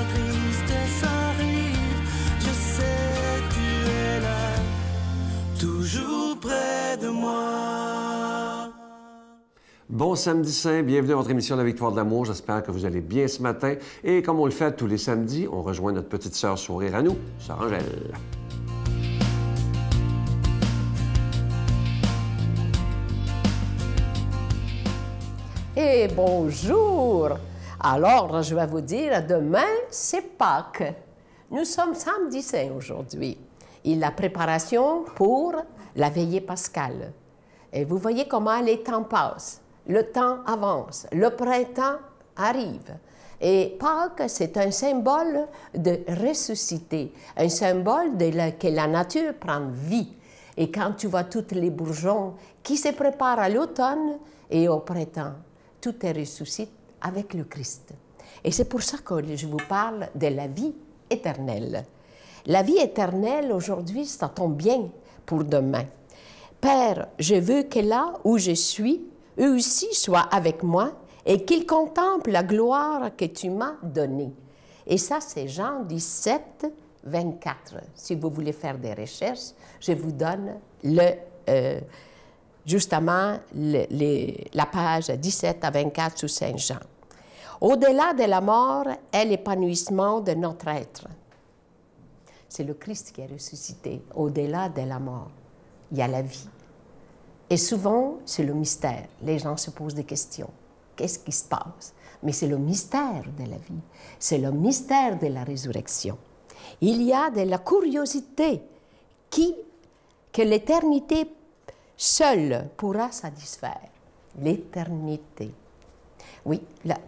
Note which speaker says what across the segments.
Speaker 1: la tristesse arrive, je sais tu es là, toujours près de moi.
Speaker 2: Bon samedi saint, bienvenue à votre émission La Victoire de l'amour. J'espère que vous allez bien ce matin. Et comme on le fait tous les samedis, on rejoint notre petite sœur sourire à nous, sœur Angèle.
Speaker 3: Et bonjour! Alors, je vais vous dire, demain, c'est Pâques. Nous sommes samedi saint aujourd'hui. Et la préparation pour la veillée pascale. Et vous voyez comment les temps passent. Le temps avance. Le printemps arrive. Et Pâques, c'est un symbole de ressusciter. Un symbole que la nature prend vie. Et quand tu vois tous les bourgeons qui se préparent à l'automne et au printemps, tout est ressuscité avec le Christ. Et c'est pour ça que je vous parle de la vie éternelle. La vie éternelle, aujourd'hui, ça tombe bien pour demain. Père, je veux que là où je suis, eux aussi soient avec moi et qu'ils contemplent la gloire que tu m'as donnée. Et ça, c'est Jean 17, 24. Si vous voulez faire des recherches, je vous donne justement la page 17 à 24 sous Saint Jean. Au-delà de la mort est l'épanouissement de notre être. C'est le Christ qui est ressuscité. Au-delà de la mort, il y a la vie. Et souvent, c'est le mystère. Les gens se posent des questions. Qu'est-ce qui se passe? Mais c'est le mystère de la vie. C'est le mystère de la résurrection. Il y a de la curiosité que l'éternité seule pourra satisfaire. L'éternité. Oui,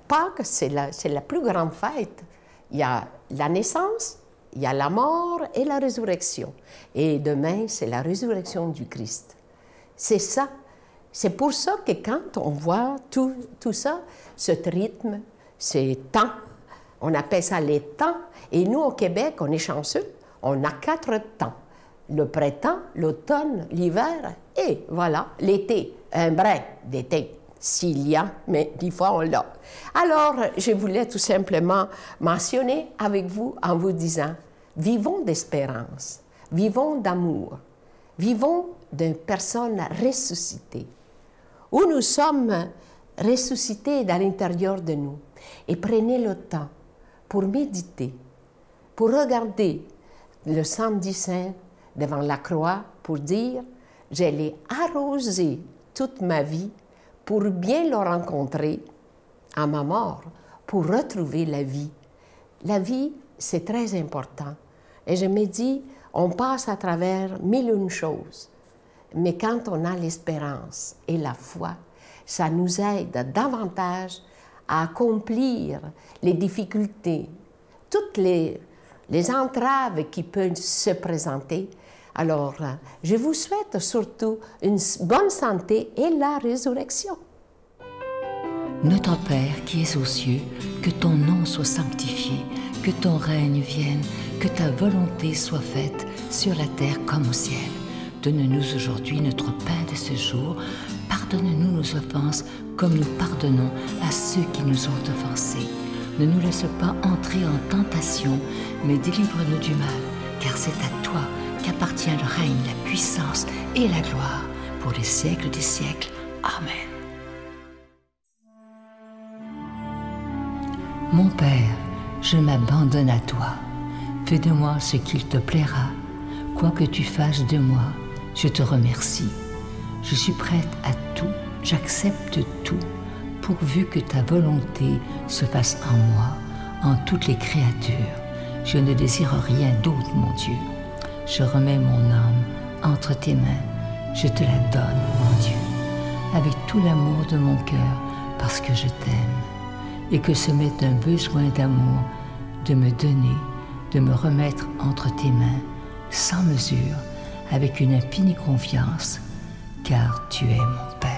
Speaker 3: Pâques, c'est la plus grande fête. Il y a la naissance, il y a la mort et la résurrection. Et demain, c'est la résurrection du Christ. C'est ça. C'est pour ça que quand on voit tout ça, ce rythme, ces temps, on appelle ça les temps. Et nous, au Québec, on est chanceux, on a 4 temps. Le printemps, l'automne, l'hiver et voilà, l'été. Un brin d'été, s'il y a, mais des fois on l'a. Alors, je voulais tout simplement mentionner avec vous en vous disant, vivons d'espérance, vivons d'amour, vivons d'une personne ressuscitée, où nous sommes ressuscités dans l'intérieur de nous. Et prenez le temps pour méditer, pour regarder le samedi saint devant la croix, pour dire, je l'ai arrosé toute ma vie pour bien le rencontrer à ma mort, pour retrouver la vie. La vie, c'est très important. Et je me dis, on passe à travers 1001 choses. Mais quand on a l'espérance et la foi, ça nous aide davantage à accomplir les difficultés, toutes les entraves qui peuvent se présenter. Alors, je vous souhaite surtout une bonne santé et la résurrection.
Speaker 4: Notre Père qui es aux cieux, que ton nom soit sanctifié, que ton règne vienne, que ta volonté soit faite sur la terre comme au ciel. Donne-nous aujourd'hui notre pain de ce jour. Pardonne-nous nos offenses comme nous pardonnons à ceux qui nous ont offensés. Ne nous laisse pas entrer en tentation, mais délivre-nous du mal, car c'est à toi qu'appartient le règne, la puissance et la gloire pour les siècles des siècles. Amen. Mon Père, je m'abandonne à toi. Fais de moi ce qu'il te plaira. Quoi que tu fasses de moi, je te remercie. Je suis prête à tout, j'accepte tout, pourvu que ta volonté se fasse en moi, en toutes les créatures. Je ne désire rien d'autre, mon Dieu. Je remets mon âme entre tes mains. Je te la donne, mon Dieu, avec tout l'amour de mon cœur, parce que je t'aime, et que ce m'est un besoin d'amour de me donner, de me remettre entre tes mains, sans mesure, avec une infinie confiance, car tu es mon Père.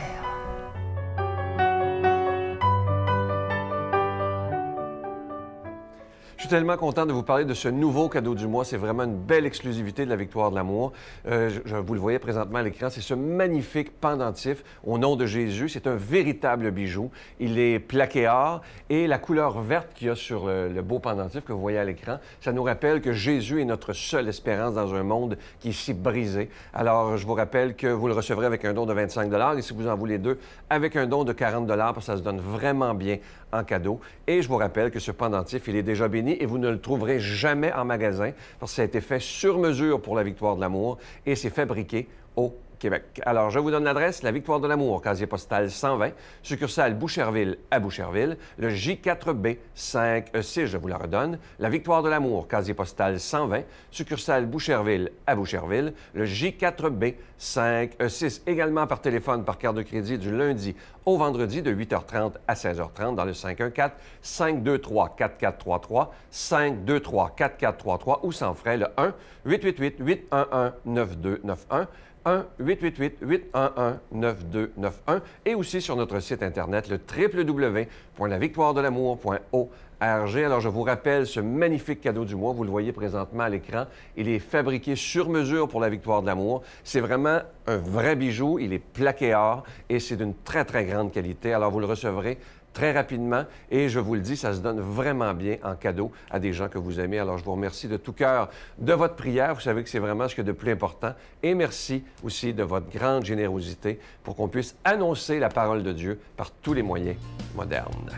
Speaker 2: Je suis tellement content de vous parler de ce nouveau cadeau du mois. C'est vraiment une belle exclusivité de la Victoire de l'amour. Vous le voyez présentement à l'écran, c'est ce magnifique pendentif au nom de Jésus. C'est un véritable bijou. Il est plaqué or et la couleur verte qu'il y a sur le beau pendentif que vous voyez à l'écran, ça nous rappelle que Jésus est notre seule espérance dans un monde qui est si brisé. Alors, je vous rappelle que vous le recevrez avec un don de 25 $ et si vous en voulez deux, avec un don de 40 $, parce que ça se donne vraiment bien en cadeau. Et je vous rappelle que ce pendentif, il est déjà béni et vous ne le trouverez jamais en magasin parce que ça a été fait sur mesure pour la Victoire de l'amour et c'est fabriqué au Québec. Alors, je vous donne l'adresse, la Victoire de l'amour, casier postal 120, succursale Boucherville à Boucherville, le J4B 5E6, je vous la redonne, la Victoire de l'amour, casier postal 120, succursale Boucherville à Boucherville, le J4B 5E6, également par téléphone, par carte de crédit du lundi au vendredi de 8h30 à 16h30 dans le 514-523-4433, 523-4433 ou sans frais le 1-888-811-9291, 1-888-811-9291 et aussi sur notre site Internet, le www.lavictoiredelamour.org. Alors, je vous rappelle ce magnifique cadeau du mois. Vous le voyez présentement à l'écran. Il est fabriqué sur mesure pour la Victoire de l'amour. C'est vraiment un vrai bijou. Il est plaqué or et c'est d'une très, très grande qualité. Alors, vous le recevrez très rapidement et je vous le dis, ça se donne vraiment bien en cadeau à des gens que vous aimez. Alors, je vous remercie de tout cœur de votre prière. Vous savez que c'est vraiment ce qu'il y a de plus important. Et merci aussi de votre grande générosité pour qu'on puisse annoncer la parole de Dieu par tous les moyens modernes.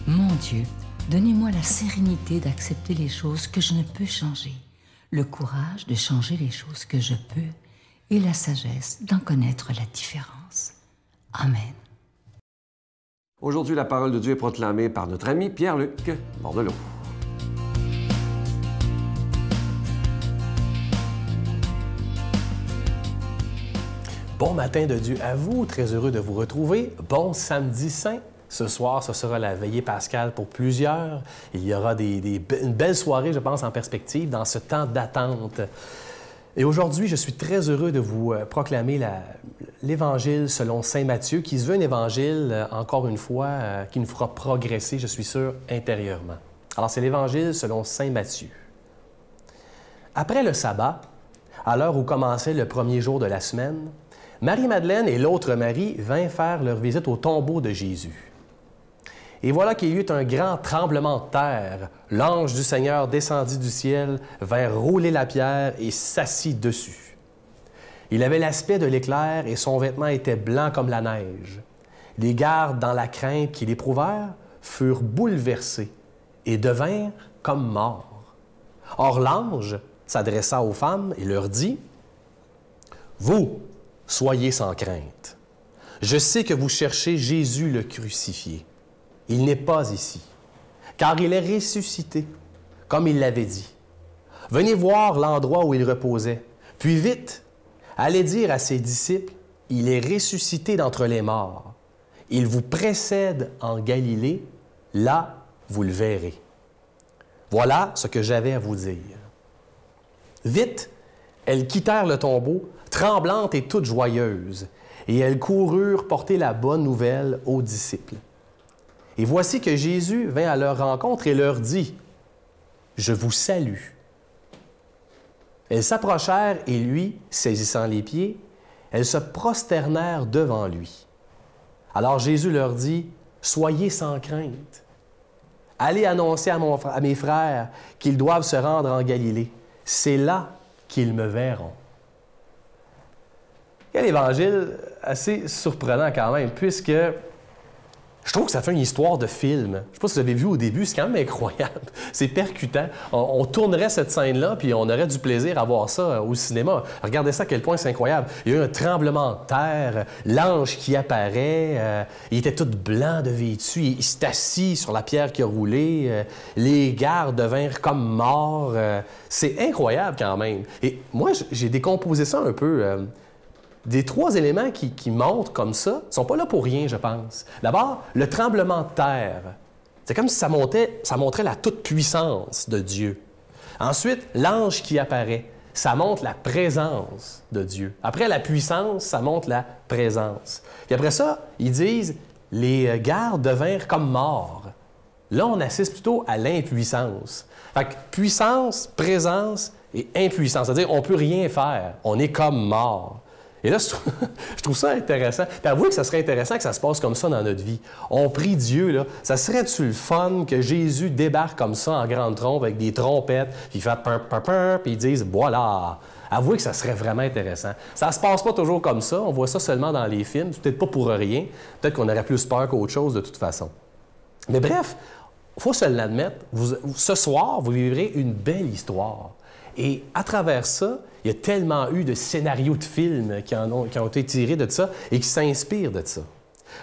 Speaker 4: Mon Dieu, donnez-moi la sérénité d'accepter les choses que je ne peux changer, le courage de changer les choses que je peux et la sagesse d'en connaître la différence. Amen.
Speaker 2: Aujourd'hui, la parole de Dieu est proclamée par notre ami Pierre-Luc Bordelot.
Speaker 5: Bon matin de Dieu à vous, très heureux de vous retrouver. Bon samedi saint. Ce soir, ce sera la veillée pascale pour plusieurs. Il y aura une belle soirée, je pense, en perspective dans ce temps d'attente. Et aujourd'hui, je suis très heureux de vous proclamer l'Évangile selon saint Matthieu, qui se veut un évangile, encore une fois, qui nous fera progresser, je suis sûr, intérieurement. Alors, c'est l'Évangile selon saint Matthieu. Après le sabbat, à l'heure où commençait le premier jour de la semaine, Marie-Madeleine et l'autre Marie vinrent faire leur visite au tombeau de Jésus. Et voilà qu'il y eut un grand tremblement de terre. L'ange du Seigneur descendit du ciel, vint rouler la pierre et s'assit dessus. Il avait l'aspect de l'éclair et son vêtement était blanc comme la neige. Les gardes, dans la crainte qu'il éprouvèrent, furent bouleversés et devinrent comme morts. Or l'ange s'adressa aux femmes et leur dit : « Vous, soyez sans crainte. Je sais que vous cherchez Jésus le crucifié. Il n'est pas ici, car il est ressuscité, comme il l'avait dit. Venez voir l'endroit où il reposait. Puis vite, allez dire à ses disciples, il est ressuscité d'entre les morts. Il vous précède en Galilée, là vous le verrez. Voilà ce que j'avais à vous dire. » Vite, elles quittèrent le tombeau, tremblantes et toutes joyeuses, et elles coururent porter la bonne nouvelle aux disciples. Et voici que Jésus vint à leur rencontre et leur dit : « Je vous salue. » Elles s'approchèrent et lui, saisissant les pieds, elles se prosternèrent devant lui. Alors Jésus leur dit : « Soyez sans crainte. Allez annoncer à mes frères qu'ils doivent se rendre en Galilée. C'est là qu'ils me verront. » Quel évangile assez surprenant quand même, puisque je trouve que ça fait une histoire de film. Je ne sais pas si vous avez vu au début, c'est quand même incroyable. C'est percutant. On tournerait cette scène-là, puis on aurait du plaisir à voir ça au cinéma. Regardez ça, à quel point c'est incroyable. Il y a eu un tremblement de terre, l'ange qui apparaît, il était tout blanc de vêtu, il s'est assis sur la pierre qui a roulé, les gardes devinrent comme morts. C'est incroyable quand même. Et moi, j'ai décomposé ça un peu. Des trois éléments qui montrent comme ça ne sont pas là pour rien, je pense. D'abord, le tremblement de terre. C'est comme si ça montrait la toute-puissance de Dieu. Ensuite, l'ange qui apparaît. ça montre la présence de Dieu. Après la puissance, ça montre la présence. Puis après ça, ils disent, les gardes devinrent comme morts. Là, on assiste plutôt à l'impuissance. Fait que puissance, présence et impuissance. C'est-à-dire, on ne peut rien faire. On est comme mort. Et là, je trouve ça intéressant. Puis avouez que ça serait intéressant que ça se passe comme ça dans notre vie. On prie Dieu, là. Ça serait-tu le fun que Jésus débarque comme ça en grande trompe avec des trompettes, puis il fait pum, pum, pum, puis ils disent « voilà ». Avouez que ça serait vraiment intéressant. Ça se passe pas toujours comme ça. On voit ça seulement dans les films. C'est peut-être pas pour rien. Peut-être qu'on aurait plus peur qu'autre chose de toute façon. Mais bref, il faut se l'admettre. Ce soir, vous vivrez une belle histoire. Et à travers ça, il y a tellement eu de scénarios de films qui ont été tirés de ça et qui s'inspirent de ça.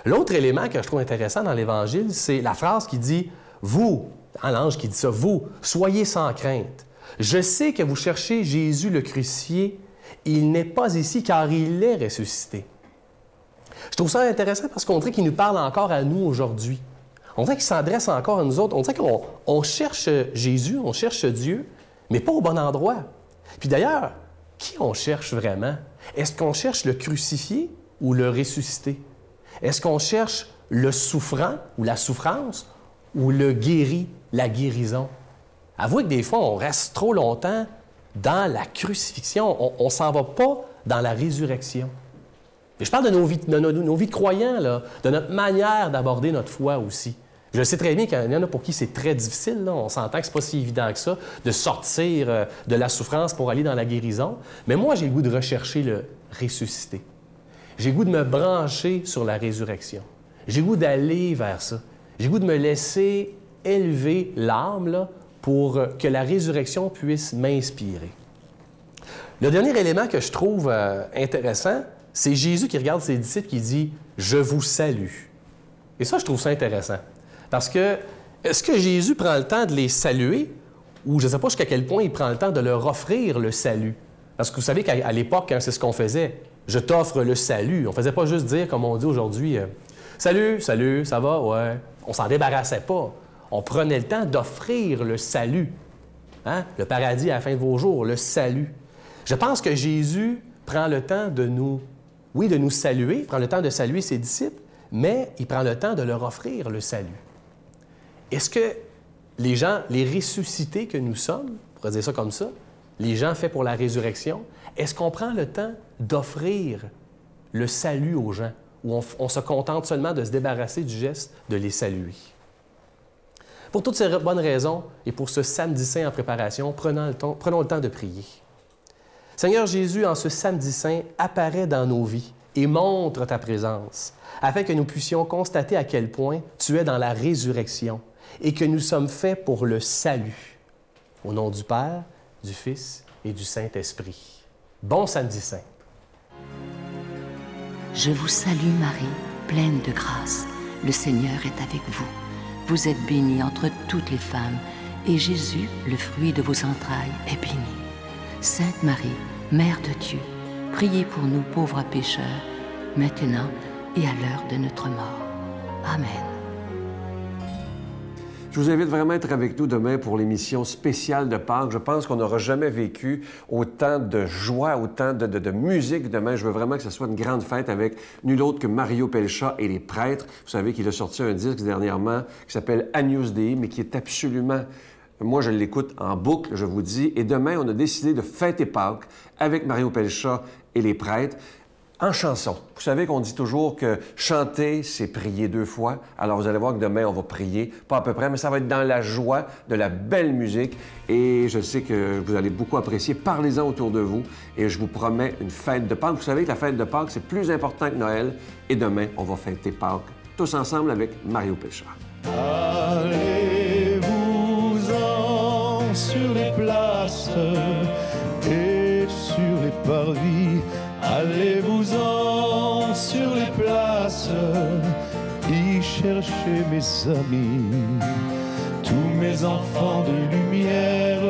Speaker 5: L'autre élément que je trouve intéressant dans l'Évangile, c'est la phrase qui dit « Vous », l'ange qui dit ça, « Vous, soyez sans crainte. Je sais que vous cherchez Jésus le crucifié. Il n'est pas ici car il est ressuscité. » Je trouve ça intéressant parce qu'on dirait qu'il nous parle encore à nous aujourd'hui. On dirait qu'il s'adresse encore à nous autres. On dirait qu'on cherche Jésus, on cherche Dieu, mais pas au bon endroit. Puis d'ailleurs, qui on cherche vraiment? Est-ce qu'on cherche le crucifié ou le ressuscité? Est-ce qu'on cherche le souffrant ou la souffrance ou le guéri, la guérison? Avouez que des fois, on reste trop longtemps dans la crucifixion. On ne s'en va pas dans la résurrection. Et je parle de nos vies de croyants, là, de notre manière d'aborder notre foi aussi. Je sais très bien qu'il y en a pour qui c'est très difficile. Là. On s'entend que ce n'est pas si évident que ça de sortir de la souffrance pour aller dans la guérison. Mais moi, j'ai le goût de rechercher le ressuscité. J'ai le goût de me brancher sur la résurrection. J'ai le goût d'aller vers ça. J'ai le goût de me laisser élever l'âme là, pour que la résurrection puisse m'inspirer. Le dernier élément que je trouve intéressant, c'est Jésus qui regarde ses disciples qui dit « Je vous salue ». Et ça, je trouve ça intéressant. Parce que, est-ce que Jésus prend le temps de les saluer ou je ne sais pas jusqu'à quel point il prend le temps de leur offrir le salut? Parce que vous savez qu'à l'époque, c'est ce qu'on faisait. Je t'offre le salut. On ne faisait pas juste dire, comme on dit aujourd'hui, salut, salut, ça va? Ouais. On s'en débarrassait pas. On prenait le temps d'offrir le salut. Hein? Le paradis à la fin de vos jours, le salut. Je pense que Jésus prend le temps de nous saluer, prend le temps de saluer ses disciples, mais il prend le temps de leur offrir le salut. Est-ce que les gens, les ressuscités que nous sommes, on pourrait dire ça comme ça, les gens faits pour la résurrection, est-ce qu'on prend le temps d'offrir le salut aux gens ou on se contente seulement de se débarrasser du geste de les saluer? Pour toutes ces bonnes raisons et pour ce samedi saint en préparation, prenons le temps de prier. Seigneur Jésus, en ce samedi saint, apparaît dans nos vies et montre ta présence, afin que nous puissions constater à quel point tu es dans la résurrection et que nous sommes faits pour le salut. Au nom du Père, du Fils et du Saint-Esprit. Bon samedi saint.
Speaker 4: Je vous salue Marie, pleine de grâce. Le Seigneur est avec vous. Vous êtes bénie entre toutes les femmes, et Jésus, le fruit de vos entrailles, est béni. Sainte Marie, Mère de Dieu, priez pour nous pauvres pécheurs, maintenant et à l'heure de notre mort. Amen.
Speaker 2: Je vous invite vraiment à être avec nous demain pour l'émission spéciale de Pâques. Je pense qu'on n'aura jamais vécu autant de joie, autant de musique demain. Je veux vraiment que ce soit une grande fête avec nul autre que Mario Pelchat et les prêtres. Vous savez qu'il a sorti un disque dernièrement qui s'appelle Agnus Dei, mais qui est absolument... Moi, je l'écoute en boucle, je vous dis. Et demain, on a décidé de fêter Pâques avec Mario Pelchat et les prêtres en chanson. Vous savez qu'on dit toujours que chanter, c'est prier 2 fois. Alors, vous allez voir que demain, on va prier, pas à peu près, mais ça va être dans la joie de la belle musique. Et je sais que vous allez beaucoup apprécier. Parlez-en autour de vous. Et je vous promets une fête de Pâques. Vous savez que la fête de Pâques, c'est plus important que Noël. Et demain, on va fêter Pâques tous ensemble avec Mario Pelchat.
Speaker 6: Allez-vous-en sur les places et sur les parvis. Allez-vous-en sur les places, y chercher mes amis, tous mes enfants de lumière.